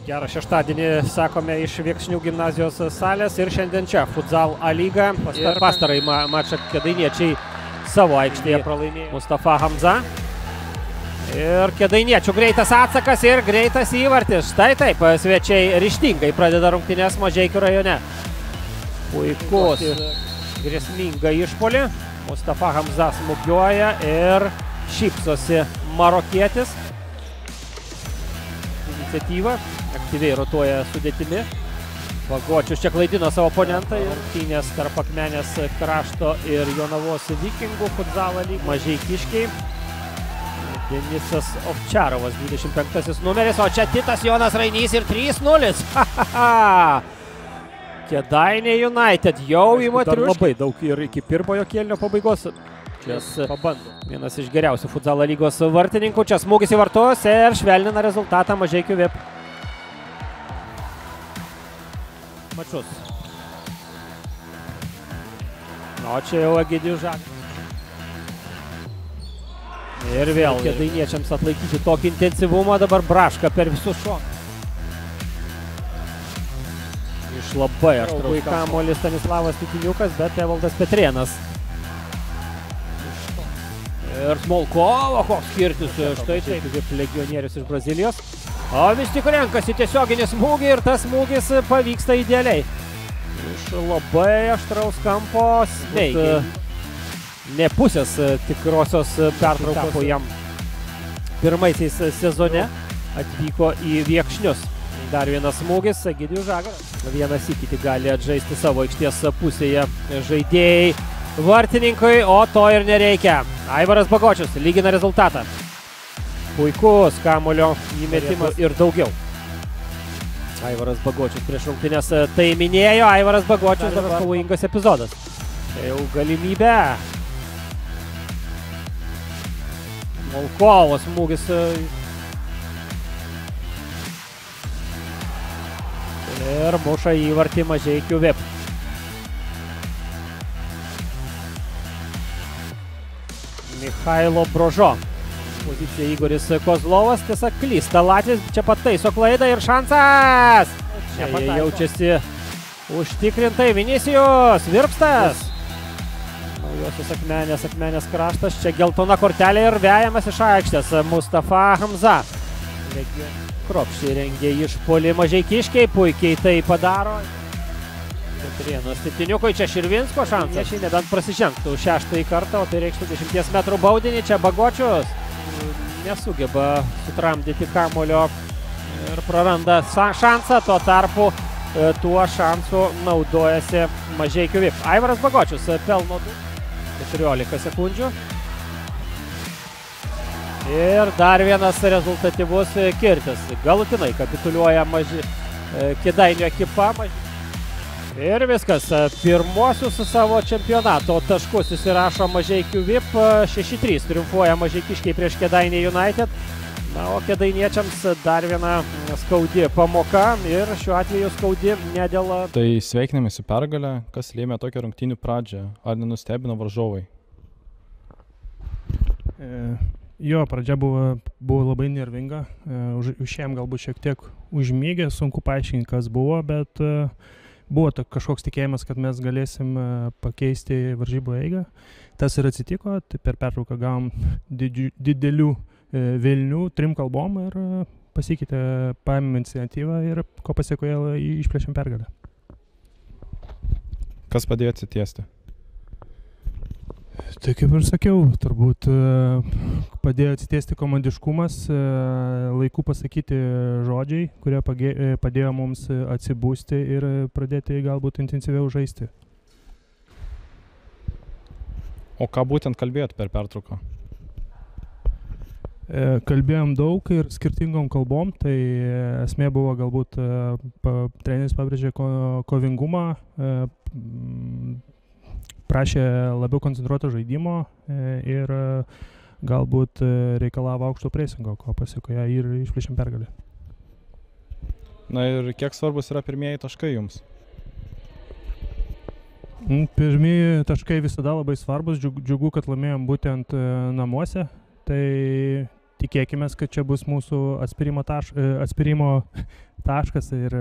Gerą šeštadienį sakome iš Viekšnių gimnazijos salės ir šiandien čia Futsal A lyga. Pastarąjį mačą Kėdainiečiai savo aikštėje pralaimėjo Mustafa Hamza. Ir Kėdainiečių greitas atsakas ir greitas įvartis. Štai taip, svečiai ryžtingai pradeda rungtynes Mažeikių rajone. Puikus, grėsminga išpuolį. Mustafa Hamza smūgiuoja ir šypsosi marokietis. Iniciatyva, aktyviai rotuoja sudėtimi. Bagočius čia klaidino savo oponentą. Rungtynės tarp Akmenės krašto ir Jonavos Vikingų Futsal A lyga. Mažeikiškiai. Denisas Ovčarovas, 25 numeris, o čia Titas Jonas Rainys ir 3-0. Kėdainiai United jau ima triuškį. Labai daug ir iki pirmojo kėlinio pabaigos. Čia pabando. Vienas iš geriausių Futsal A lygos vartininkų. Čia smūgis į vartus ir švelnina rezultatą Mažeikių VIP. Mačius. O čia jau Egidijus Žakas. Ir vėl Kėdainiečiams atlaikyti tokį intensyvumą. Dabar Braška per visus šonus. Iš labai aštraus kamuolį Stanislavas Titiniukas, bet Evaldas Petrėnas. Ir Smolkovo, koks skirtis. Štai taip, kaip legionierius iš Brazilijos. O vis tik renkasi tiesioginį smūgį ir tas smūgis pavyksta idealiai. Iš labai aštraus kampo smeigiai. Ne pusės tikrosios pertraukos jam pirmaisiais sezone atvyko į Viekšnius. Dar vienas smūgis, Egidijus Žagaras. Vienas įkiti gali atžaisti savo aikštės pusėje žaidėjai vartininkai, o to ir nereikia. Aivaras Bagočius lygina rezultatą. Puikus kamuolio įmetimas ir daugiau. Aivaras Bagočius prieš rungtynes tai minėjo. Aivaras Bagočius dabar pavojingas epizodas. Tai jau galimybė. Molkovas smūgis. Ir muša įvartį Mažeikių VIP. Michailo Brožo. Pozicija Igoris Kozlovas. Tiesa, klysta Latvis. Čia pataiso klaidą ir šansas. Čia jaučiasi užtikrintai. Vinicius Virpstas. Naujosios Akmenės kraštas. Čia geltona kortelė ir vejamas iš aikštės. Mustafa Hamza. Kruopščiai rengia išpuolį Mažeikiškiai. Puikiai tai padaro. Petrėnas Titiniukui. Čia Širvinsko šansas. Šį nebent prasižengtų šeštąjį kartą, o tai reikštų 10 metrų baudinį. Čia Bagočius nesugeba sutramdyti kamulio ir praranda šansą. Tuo tarpu tuo šansu naudojasi Mažeikių VIP. Aivaras Bagočius pelno 14 sekundžių. Ir dar vienas rezultatyvus kirtis. Galutinai kapituliuoja Kėdainių ekipa. Ir viskas. Pirmosius savo čempionato taškus įsirašo Mažeikių VIP. 6-3 triumfuoja Mažeikiškiai prieš Kėdainiai United. Na, o Kėdainiečiams dar viena skaudi pamoka ir šiuo atveju skaudi ne dėl... Tai sveikiname su pergalę. Kas lėmė tokią rungtynių pradžią? Ar nenustebino varžovai? Jo, pradžia buvo labai nervinga. Užėjom galbūt šiek tiek užmygę, sunku paaiškinti, kas buvo, bet buvo kažkoks tikėjimas, kad mes galėsim pakeisti varžybų eigą. Tas ir atsitiko, tai per pertrauką gavom didelių Vilnių 3 kalbom ir pasikeitė, paėmėm iniciatyvą ir ko pasiekoje išplėšėm pergalę. Kas padėjo atsitiesti? Tai kaip ir sakiau, turbūt padėjo atsitiesti komandiškumas, laiku pasakyti žodžiai, kurie padėjo mums atsibūsti ir pradėti galbūt intensyviau žaisti. O ką būtent kalbėjot per pertrauką? Kalbėjom daug ir skirtingom kalbom, tai esmė buvo galbūt treneris pabrėžė kovingumą, prašė labiau koncentruoto žaidimo ir galbūt reikalavo aukšto presingo, ko pasiekoje ir išplėšėm pergalę. Na ir kiek svarbus yra pirmieji taškai jums? Pirmieji taškai visada labai svarbus, džiugu, kad laimėjom būtent namuose, tai tikėkime, kad čia bus mūsų atspirimo taškas ir